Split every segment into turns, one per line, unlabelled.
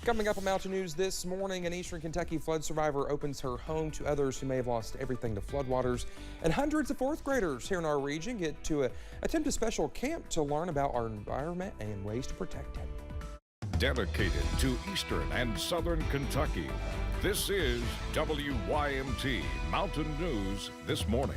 Coming up on Mountain News this morning, an Eastern Kentucky flood survivor opens her home to others who may have lost everything to floodwaters. And hundreds of fourth graders here in our region get to attempt a special camp to learn about our environment and ways to protect it.
Dedicated to Eastern and Southern Kentucky, this is WYMT Mountain News this morning.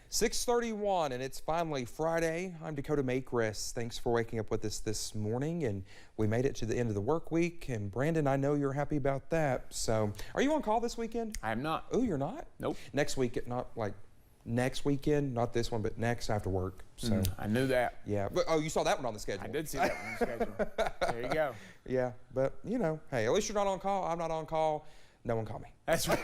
6:31, and it's finally Friday. I'm Dakota Makris. Thanks for waking up with us this morning, and we made it to the end of the work week. And Brandon, I know you're happy about that. So, are you on call this weekend?
I am not.
Oh, you're not?
Nope.
Next week, not like next weekend, not this one, but next after work. So
I knew that.
Yeah. But you saw that one on the schedule.
I did see that one on the schedule. There you go.
Yeah, but you know, hey, at least you're not on call. I'm not on call. No one call me.
That's right.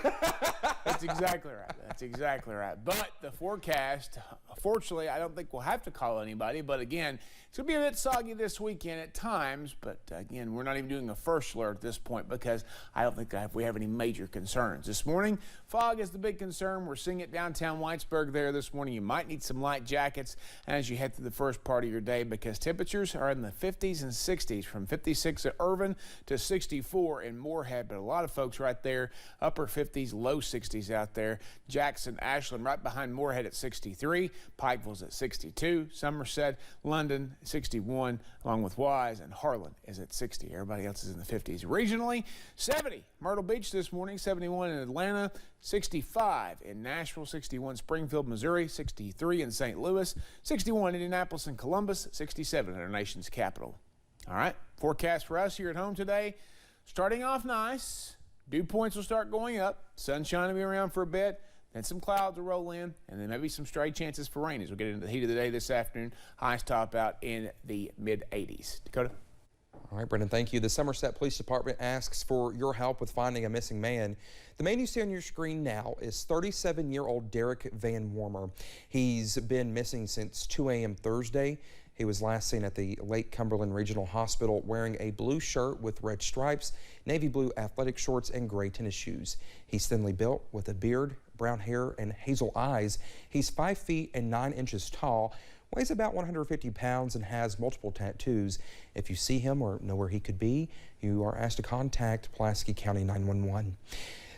That's exactly right. That's exactly right. But the forecast, fortunately, I don't think we'll have to call anybody. But again, it's going to be a bit soggy this weekend at times. But again, we're not even doing a first alert at this point because I don't think we have any major concerns. This morning, fog is the big concern. We're seeing it downtown Whitesburg there this morning. You might need some light jackets as you head through the first part of your day because temperatures are in the 50s and 60s, from 56 at Irvin to 64 in Morehead. But a lot of folks right there, upper 50s, low 60s out there. Jackson, Ashland right behind Morehead at 63. Pikeville's at 62. Somerset, London, 61, along with Wise, and Harlan is at 60. Everybody else is in the 50s. Regionally, 70 Myrtle Beach this morning, 71 in Atlanta, 65 in Nashville, 61 Springfield, Missouri, 63 in St. Louis, 61 Indianapolis and Columbus, 67 in our nation's capital. All right, forecast for us here at home today, starting off nice. Dew points will start going up. Sunshine will be around for a bit. Then some clouds will roll in, and then maybe some stray chances for rain as we get into the heat of the day this afternoon. Highs top out in the mid-80s. Dakota?
All right, Brendan, thank you. The Somerset Police Department asks for your help with finding a missing man. The man you see on your screen now is 37-year-old Derek Van Warmer. He's been missing since 2 a.m. Thursday. He was last seen at the Lake Cumberland Regional Hospital wearing a blue shirt with red stripes, navy blue athletic shorts, and gray tennis shoes. He's thinly built with a beard, brown hair, and hazel eyes. He's 5 feet and 9 inches tall, weighs about 150 pounds, and has multiple tattoos. If you see him or know where he could be, you are asked to contact Pulaski County 911.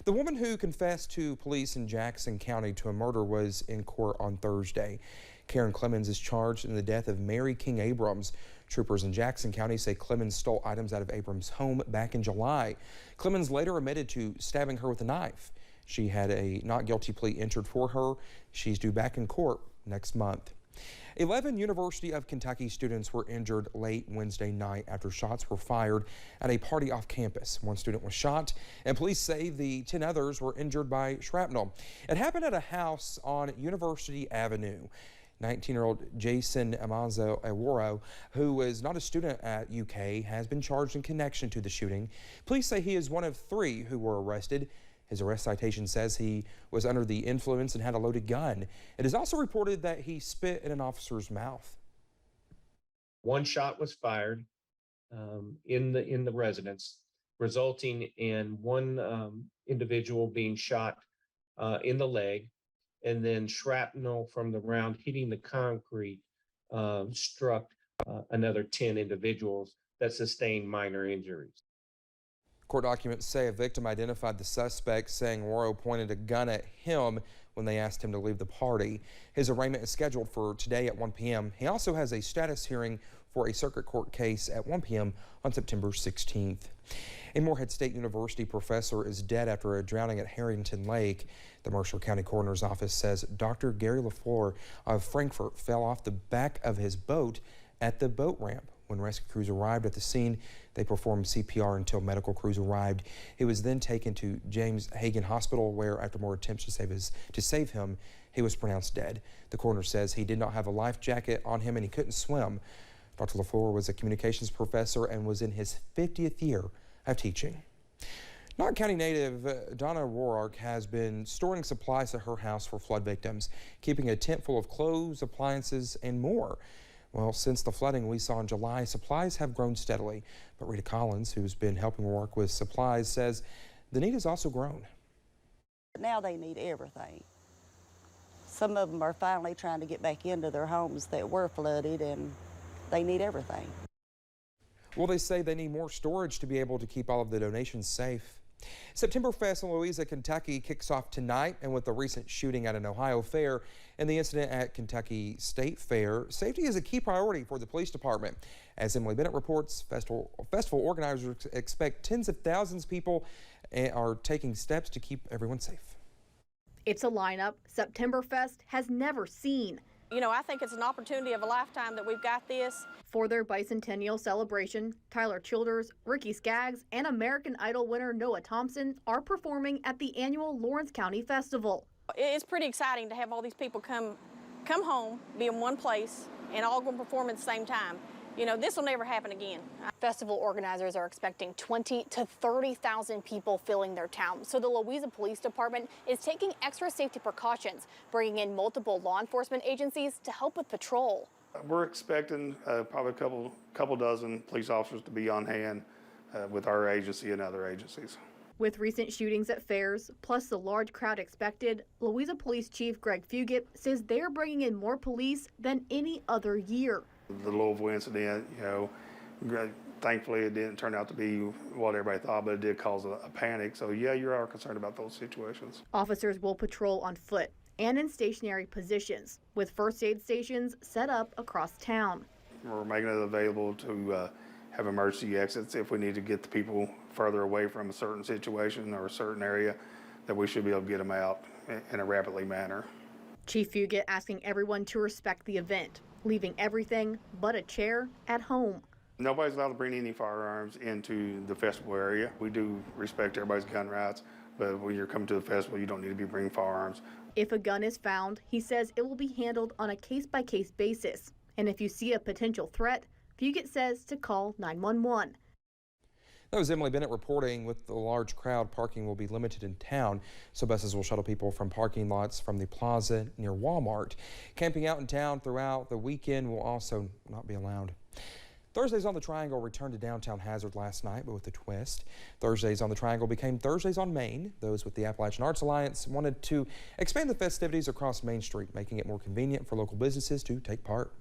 The woman who confessed to police in Jackson County to a murder was in court on Thursday. Karen Clemons is charged in the death of Mary King Abrams. Troopers in Jackson County say Clemons stole items out of Abrams' home back in July. Clemons later admitted to stabbing her with a knife. She had a not guilty plea entered for her. She's due back in court next month. 11 University of Kentucky students were injured late Wednesday night after shots were fired at a party off campus. One student was shot, and police say the 10 others were injured by shrapnel. It happened at a house on University Avenue. 19-year-old Jason Amazo Aworo, who was not a student at UK, has been charged in connection to the shooting. Police say he is one of 3 who were arrested. His arrest citation says he was under the influence and had a loaded gun. It is also reported that he spit in an officer's mouth.
One shot was fired in the residence, resulting in one individual being shot in the leg, and then shrapnel from the round hitting the concrete struck another 10 individuals that sustained minor injuries.
Court documents say a victim identified the suspect, saying Waro pointed a gun at him when they asked him to leave the party. His arraignment is scheduled for today at 1 p.m. He also has a status hearing for a circuit court case at 1 p.m. on September 16th. A Morehead State University professor is dead after a drowning at Harrington Lake. The Mercer County Coroner's Office says Dr. Gary LaFleur of Frankfort fell off the back of his boat at the boat ramp. When rescue crews arrived at the scene, they performed CPR until medical crews arrived. He was then taken to James Hagan Hospital, where after more attempts to save him, he was pronounced dead. The coroner says he did not have a life jacket on him and he couldn't swim. Dr. LaFleur was a communications professor and was in his 50th year of teaching. Knox County native Donna Roark has been storing supplies at her house for flood victims, keeping a tent full of clothes, appliances, and more. Well, since the flooding we saw in July, supplies have grown steadily. But Rita Collins, who's been helping work with supplies, says the need has also grown.
Now they need everything. Some of them are finally trying to get back into their homes that were flooded, and they need everything.
Well, they say they need more storage to be able to keep all of the donations safe. September Fest in Louisa, Kentucky kicks off tonight, and with the recent shooting at an Ohio fair and the incident at Kentucky State Fair, safety is a key priority for the police department. As Emily Bennett reports, festival organizers expect tens of thousands of people are taking steps to keep everyone safe.
It's a lineup September Fest has never seen.
You know, I think it's an opportunity of a lifetime that we've got this.
For their bicentennial celebration, Tyler Childers, Ricky Skaggs, and American Idol winner Noah Thompson are performing at the annual Lawrence County Festival.
It's pretty exciting to have all these people come home, be in one place, and all going to perform at the same time. You know, this will never happen again.
Festival organizers are expecting 20,000 to 30,000 people filling their town. So the Louisa Police Department is taking extra safety precautions, bringing in multiple law enforcement agencies to help with patrol.
We're expecting probably a couple dozen police officers to be on hand with our agency and other agencies.
With recent shootings at fairs, plus the large crowd expected, Louisa Police Chief Greg Fugit says they're bringing in more police than any other year.
The Louisville incident, you know, thankfully it didn't turn out to be what everybody thought, but it did cause a panic. So yeah, you are concerned about those situations.
Officers will patrol on foot and in stationary positions, with first aid stations set up across town.
We're making it available to have emergency exits if we need to get the people further away from a certain situation or a certain area, that we should be able to get them out in a rapidly manner.
Chief Fugit asking everyone to respect the event, leaving everything but a chair at home.
Nobody's allowed to bring any firearms into the festival area. We do respect everybody's gun rights, but when you're coming to the festival, you don't need to be bringing firearms.
If a gun is found, he says it will be handled on a case-by-case basis. And if you see a potential threat, Fugit says to call 911.
That was Emily Bennett reporting. With the large crowd, parking will be limited in town, so buses will shuttle people from parking lots from the plaza near Walmart. Camping out in town throughout the weekend will also not be allowed. Thursdays on the Triangle returned to downtown Hazard last night, but with a twist. Thursdays on the Triangle became Thursdays on Main. Those with the Appalachian Arts Alliance wanted to expand the festivities across Main Street, making it more convenient for local businesses to take part.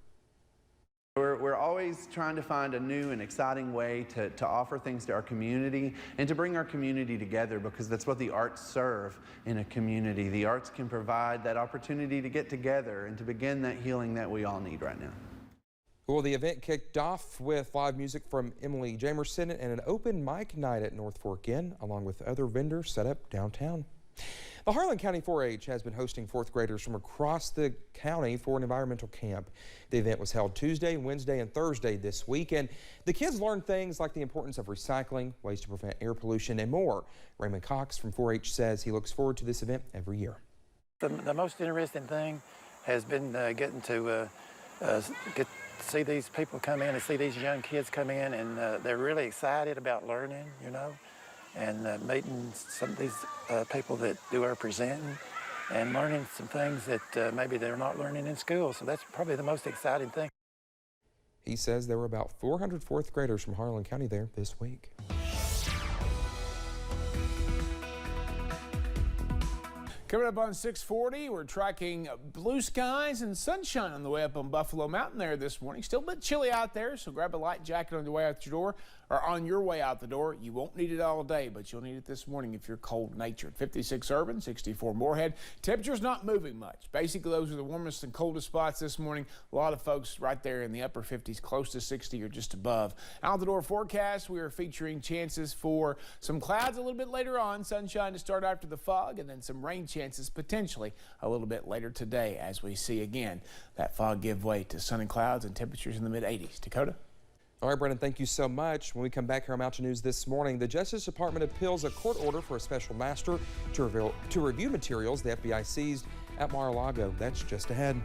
We're always trying to find a new and exciting way to offer things to our community and to bring our community together, because that's what the arts serve in a community. The arts can provide that opportunity to get together and to begin that healing that we all need right now.
Well, the event kicked off with live music from Emily Jamerson and an open mic night at North Fork Inn, along with other vendors set up downtown. The Harlan County 4-H has been hosting fourth graders from across the county for an environmental camp. The event was held Tuesday, Wednesday, and Thursday this week, and the kids learned things like the importance of recycling, ways to prevent air pollution, and more. Raymond Cox from 4-H says he looks forward to this event every year.
The most interesting thing has been getting to see these people come in and see these young kids come in, and they're really excited about learning, you know, and meeting some of these people that do our presenting and learning some things that maybe they're not learning in school. So that's probably the most exciting thing.
He says there were about 400 fourth graders from Harlan County there this week.
Coming up on 640, we're tracking blue skies and sunshine on the way up on Buffalo Mountain there this morning. Still a bit chilly out there, so grab a light jacket on your way out your door, or on your way out the door. You won't need it all day, but you'll need it this morning if you're cold-natured. 56 urban, 64 Morehead. Temperature's not moving much. Basically, those are the warmest and coldest spots this morning. A lot of folks right there in the upper 50s, close to 60 or just above. Out the door forecast, we are featuring chances for some clouds a little bit later on, sunshine to start after the fog, and then some rain chances potentially a little bit later today as we see again that fog give way to sun and clouds and temperatures in the mid-80s. Dakota?
All right, Brendan, thank you so much. When we come back here on Mountain News this morning, the Justice Department appeals a court order for a special master to review materials the FBI seized at Mar-a-Lago. That's just ahead.